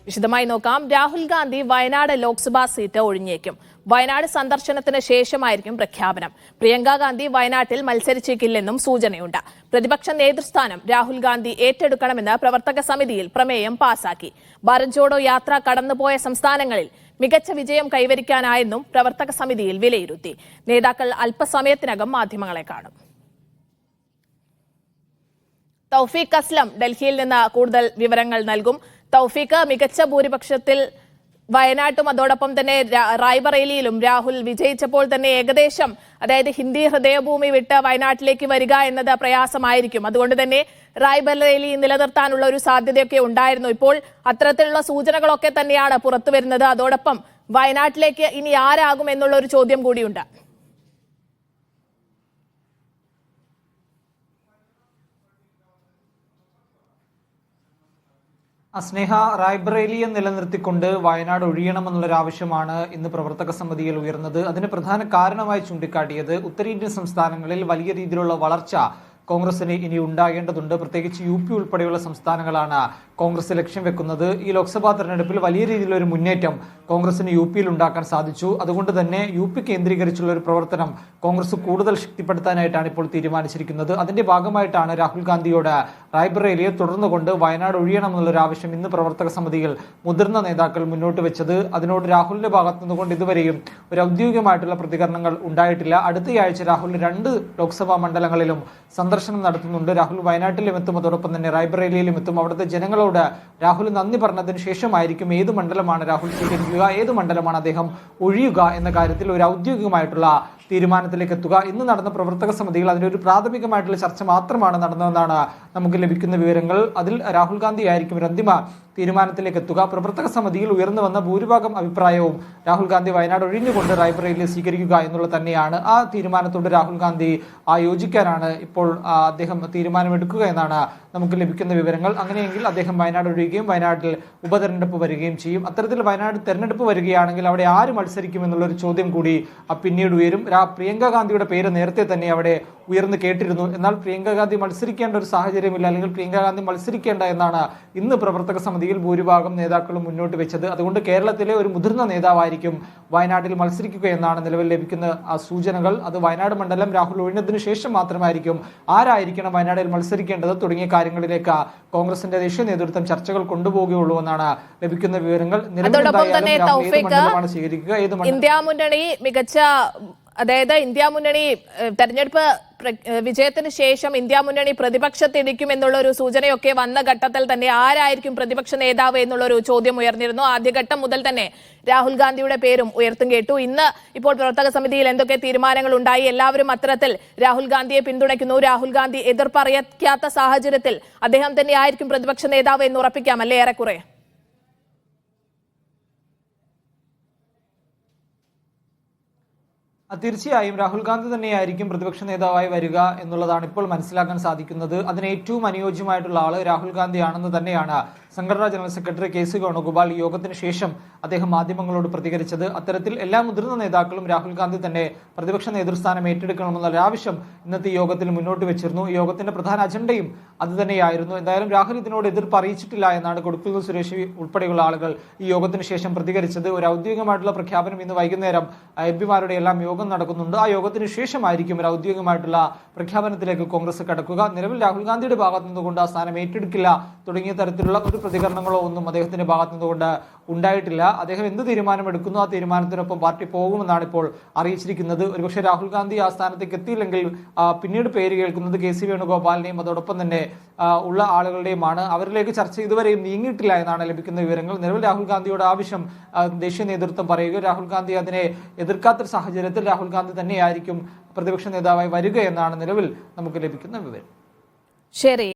വിശദമായി നോക്കാം. രാഹുൽ ഗാന്ധി വയനാട് ലോക്സഭാ സീറ്റ് ഒഴിഞ്ഞേക്കും. വയനാട് സന്ദർശനത്തിന് ശേഷമായിരിക്കും പ്രഖ്യാപനം. പ്രിയങ്ക ഗാന്ധി വയനാട്ടിൽ മത്സരിച്ചേക്കില്ലെന്നും സൂചനയുണ്ട്. പ്രതിപക്ഷ നേതൃസ്ഥാനം രാഹുൽ ഗാന്ധി ഏറ്റെടുക്കണമെന്ന് പ്രവർത്തക സമിതിയിൽ പ്രമേയം പാസാക്കി. ഭാരത് ജോഡോ യാത്ര കടന്നുപോയ സംസ്ഥാനങ്ങളിൽ മികച്ച വിജയം കൈവരിക്കാനായെന്നും പ്രവർത്തക സമിതിയിൽ വിലയിരുത്തി. നേതാക്കൾ അല്പസമയത്തിനകം മാധ്യമങ്ങളെ കാണും. തൗഫീഖ് അസ്ലം ഡൽഹിയിൽ നിന്ന് കൂടുതൽ വിവരങ്ങൾ നൽകും. തൗഫീഖ്, മികച്ച ഭൂരിപക്ഷത്തിൽ വയനാട്ടും അതോടൊപ്പം തന്നെ റായ്ബറേലിയിലും രാഹുൽ വിജയിച്ചപ്പോൾ തന്നെ ഏകദേശം, അതായത് ഹിന്ദി ഹൃദയഭൂമി വിട്ട് വയനാട്ടിലേക്ക് വരിക എന്നത് പ്രയാസമായിരിക്കും. അതുകൊണ്ട് തന്നെ റായ്ബറേലി നിലനിർത്താനുള്ള ഒരു സാധ്യതയൊക്കെ ഉണ്ടായിരുന്നു. ഇപ്പോൾ അത്തരത്തിലുള്ള സൂചനകളൊക്കെ തന്നെയാണ് പുറത്തു വരുന്നത്. അതോടൊപ്പം വയനാട്ടിലേക്ക് ഇനി ആരാകും എന്നുള്ള ഒരു ചോദ്യം കൂടിയുണ്ട്. സ്നേഹ, റായ്ബറേലിയെ നിലനിർത്തിക്കൊണ്ട് വയനാട് ഒഴിയണമെന്നുള്ളൊരു ആവശ്യമാണ് ഇന്ന് പ്രവർത്തക സമിതിയിൽ ഉയർന്നത്. അതിന് പ്രധാന കാരണമായി ചൂണ്ടിക്കാട്ടിയത് ഉത്തരേന്ത്യൻ സംസ്ഥാനങ്ങളിൽ വലിയ രീതിയിലുള്ള വളർച്ച കോൺഗ്രസിന് ഇനി ഉണ്ടാകേണ്ടതുണ്ട്. പ്രത്യേകിച്ച് UP ഉൾപ്പെടെയുള്ള സംസ്ഥാനങ്ങളാണ് കോൺഗ്രസ് ലക്ഷ്യം വെക്കുന്നത്. ഈ ലോക്സഭാ തെരഞ്ഞെടുപ്പിൽ വലിയ രീതിയിലൊരു മുന്നേറ്റം കോൺഗ്രസിന് UP ഉണ്ടാക്കാൻ സാധിച്ചു. അതുകൊണ്ട് തന്നെ UP കേന്ദ്രീകരിച്ചുള്ള ഒരു പ്രവർത്തനം കോൺഗ്രസ് കൂടുതൽ ശക്തിപ്പെടുത്താനായിട്ടാണ് ഇപ്പോൾ തീരുമാനിച്ചിരിക്കുന്നത്. അതിന്റെ ഭാഗമായിട്ടാണ് രാഹുൽ ഗാന്ധിയോട് റായ്ബറേലിയെ തുടർന്നുകൊണ്ട് വയനാട് ഒഴിയണം എന്നുള്ളൊരു ആവശ്യം ഇന്ന് പ്രവർത്തക സമിതിയിൽ മുതിർന്ന നേതാക്കൾ മുന്നോട്ട് വെച്ചത്. അതിനോട് രാഹുലിന്റെ ഭാഗത്തു നിന്നുകൊണ്ട് ഇതുവരെയും ഒരു ഔദ്യോഗികമായിട്ടുള്ള പ്രതികരണങ്ങൾ ഉണ്ടായിട്ടില്ല. അടുത്തയാഴ്ച രാഹുലിന് 2 ലോക്സഭാ മണ്ഡലങ്ങളിലും സന്ദർശനം നടത്തുന്നുണ്ട്. രാഹുൽ വയനാട്ടിലും എത്തും, അതോടൊപ്പം തന്നെ റായ്ബറേലിയിലും എത്തും. അവിടുത്തെ ജനങ്ങളോട് രാഹുൽ നന്ദി പറഞ്ഞതിന് ശേഷമായിരിക്കും ഏത് മണ്ഡലമാണ് രാഹുൽ സ്വീകരിക്കുക, ഏത് മണ്ഡലമാണ് അദ്ദേഹം ഒഴിയുക എന്ന കാര്യത്തിൽ ഒരു ഔദ്യോഗികമായിട്ടുള്ള തീരുമാനത്തിലേക്ക് എത്തുക. ഇന്ന് നടന്ന പ്രവർത്തക സമിതിയിൽ അതിന്റെ ഒരു പ്രാഥമികമായിട്ടുള്ള ചർച്ച മാത്രമാണ് നടന്നതെന്നാണ് നമുക്ക് ലഭിക്കുന്ന വിവരങ്ങൾ. അതിൽ രാഹുൽ ഗാന്ധി ആയിരിക്കും ഒരു അന്തിമ തീരുമാനത്തിലേക്ക് എത്തുക. പ്രവർത്തക സമിതിയിൽ ഉയർന്നു വന്ന ഭൂരിഭാഗം അഭിപ്രായവും രാഹുൽ ഗാന്ധി വയനാട് ഒഴിഞ്ഞുകൊണ്ട് റായ്ബറേലിയെ സ്വീകരിക്കുക എന്നുള്ളത് തന്നെയാണ്. ആ തീരുമാനത്തോട് രാഹുൽ ഗാന്ധി യോജിക്കാനാണ് ഇപ്പോൾ അദ്ദേഹം തീരുമാനമെടുക്കുക എന്നാണ് നമുക്ക് ലഭിക്കുന്ന വിവരങ്ങൾ. അങ്ങനെയെങ്കിൽ അദ്ദേഹം വയനാട് ഒഴിയുകയും വയനാട്ടിൽ ഉപതെരഞ്ഞെടുപ്പ് വരികയും ചെയ്യും. അത്തരത്തിൽ വയനാട് തെരഞ്ഞെടുപ്പ് വരികയാണെങ്കിൽ അവിടെ ആര് മത്സരിക്കും എന്നുള്ളൊരു ചോദ്യം കൂടി പിന്നീട് ഉയരും. പ്രിയങ്ക ഗാന്ധിയുടെ പേര് നേരത്തെ തന്നെ അവിടെ ഉയർന്നു കേട്ടിരുന്നു. എന്നാൽ പ്രിയങ്ക ഗാന്ധി മത്സരിക്കേണ്ട ഒരു സാഹചര്യമില്ല, അല്ലെങ്കിൽ പ്രിയങ്ക ഗാന്ധി മത്സരിക്കേണ്ട എന്നാണ് ഇന്ന് പ്രവർത്തക സമിതിയിൽ ഭൂരിഭാഗം നേതാക്കളും മുന്നോട്ട് വെച്ചത്. അതുകൊണ്ട് കേരളത്തിലെ ഒരു മുതിർന്ന നേതാവായിരിക്കും വയനാട്ടിൽ മത്സരിക്കുക എന്നാണ് നിലവിൽ ലഭിക്കുന്ന സൂചനകൾ. അത് വയനാട് മണ്ഡലം രാഹുൽ ഒഴിഞ്ഞതിനു ശേഷം മാത്രമായിരിക്കും ആരായിരിക്കണം വയനാട്ടിൽ മത്സരിക്കേണ്ടത് തുടങ്ങിയ കാര്യങ്ങളിലേക്ക് കോൺഗ്രസിന്റെ ദേശീയ നേതൃത്വം ചർച്ചകൾ കൊണ്ടുപോകുകയുള്ളൂ എന്നാണ് ലഭിക്കുന്ന വിവരങ്ങൾ. ഇന്ത്യ മുന്നണി മികച്ച, അതായത് ഇന്ത്യ മുന്നണി തെരഞ്ഞെടുപ്പ് വിജയത്തിന് ശേഷം ഇന്ത്യ മുന്നണി പ്രതിപക്ഷത്തിരിക്കും എന്നുള്ള ഒരു സൂചനയൊക്കെ വന്ന ഘട്ടത്തിൽ തന്നെ ആരായിരിക്കും പ്രതിപക്ഷ നേതാവ് എന്നുള്ളൊരു ചോദ്യം ഉയർന്നിരുന്നു. ആദ്യഘട്ടം മുതൽ തന്നെ രാഹുൽ ഗാന്ധിയുടെ പേരും ഉയർത്തും കേട്ടു. ഇന്ന് ഇപ്പോൾ പ്രവർത്തക സമിതിയിൽ എന്തൊക്കെ തീരുമാനങ്ങൾ ഉണ്ടായി? എല്ലാവരും അത്തരത്തിൽ രാഹുൽ ഗാന്ധിയെ പിന്തുണയ്ക്കുന്നു. രാഹുൽ ഗാന്ധി എതിർപ്പറിയാത്ത സാഹചര്യത്തിൽ അദ്ദേഹം തന്നെ ആയിരിക്കും പ്രതിപക്ഷ നേതാവ് എന്ന് ഉറപ്പിക്കാം അല്ലേ? ഏറെക്കുറെ തീർച്ചയായും രാഹുൽ ഗാന്ധി തന്നെയായിരിക്കും പ്രതിപക്ഷ നേതാവായി വരിക എന്നുള്ളതാണ് ഇപ്പോൾ മനസ്സിലാക്കാൻ സാധിക്കുന്നത്. അതിന് ഏറ്റവും അനുയോജ്യമായിട്ടുള്ള ആള് രാഹുൽ ഗാന്ധിയാണെന്ന് തന്നെയാണ് സംഘടനാ ജനറൽ സെക്രട്ടറി KC വേണുഗോപാൽ ഈ യോഗത്തിന് ശേഷം അദ്ദേഹം മാധ്യമങ്ങളോട് പ്രതികരിച്ചത്. അത്തരത്തിൽ എല്ലാ മുതിർന്ന നേതാക്കളും രാഹുൽ ഗാന്ധി തന്നെ പ്രതിപക്ഷ നേതൃസ്ഥാനം ഏറ്റെടുക്കണമെന്നുള്ള ആവശ്യം ഇന്നത്തെ യോഗത്തിൽ മുന്നോട്ട് വെച്ചിരുന്നു. ഈ യോഗത്തിന്റെ പ്രധാന അജണ്ടയും അത് തന്നെയായിരുന്നു. എന്തായാലും രാഹുൽ ഇതിനോട് എതിർപ്പ് അറിയിച്ചിട്ടില്ല എന്നാണ് കൊടുക്കുന്നിൽ സുരേഷ് ഉൾപ്പെടെയുള്ള ആളുകൾ ഈ യോഗത്തിന് ശേഷം പ്രതികരിച്ചത്. ഒരു ഔദ്യോഗികമായിട്ടുള്ള പ്രഖ്യാപനം ഇന്ന് വൈകുന്നേരം MP-മാരുടെ എല്ലാം യോഗം നടക്കുന്നുണ്ട്. ആ യോഗത്തിന് ശേഷമായിരിക്കും ഒരു ഔദ്യോഗികമായിട്ടുള്ള പ്രഖ്യാപനത്തിലേക്ക് കോൺഗ്രസ് കടക്കുക. നിലവിൽ രാഹുൽ ഗാന്ധിയുടെ ഭാഗത്തു നിന്നുകൊണ്ട് ആ സ്ഥാനം ഏറ്റെടുക്കില്ല തുടങ്ങിയ തരത്തിലുള്ള ഒരു പ്രതികരണങ്ങളോ ഒന്നും അദ്ദേഹത്തിന്റെ ഭാഗത്തു നിന്നുകൊണ്ട് ഉണ്ടായിട്ടില്ല. അദ്ദേഹം എന്ത് തീരുമാനമെടുക്കുന്നു ആ തീരുമാനത്തിനൊപ്പം പാർട്ടി പോകുമെന്നാണ് ഇപ്പോൾ അറിയിച്ചിരിക്കുന്നത്. ഒരുപക്ഷെ രാഹുൽ ഗാന്ധി ആ സ്ഥാനത്തേക്ക് എത്തിയില്ലെങ്കിൽ പിന്നീട് പേര് കേൾക്കുന്നത് KC വേണുഗോപാലിനെയും അതോടൊപ്പം തന്നെ ഉള്ള ആളുകളുടെയുമാണ്. അവരിലേക്ക് ചർച്ച ഇതുവരെയും നീങ്ങിയിട്ടില്ല എന്നാണ് ലഭിക്കുന്ന വിവരങ്ങൾ. നിലവിൽ രാഹുൽ ഗാന്ധിയുടെ ആവശ്യം ദേശീയ നേതൃത്വം പറയുക, രാഹുൽ ഗാന്ധി അതിനെ എതിർക്കാത്ത സാഹചര്യത്തിൽ രാഹുൽ ഗാന്ധി തന്നെയായിരിക്കും പ്രതിപക്ഷ നേതാവായി വരിക എന്നാണ് നിലവിൽ നമുക്ക് ലഭിക്കുന്ന വിവരം. ശരി.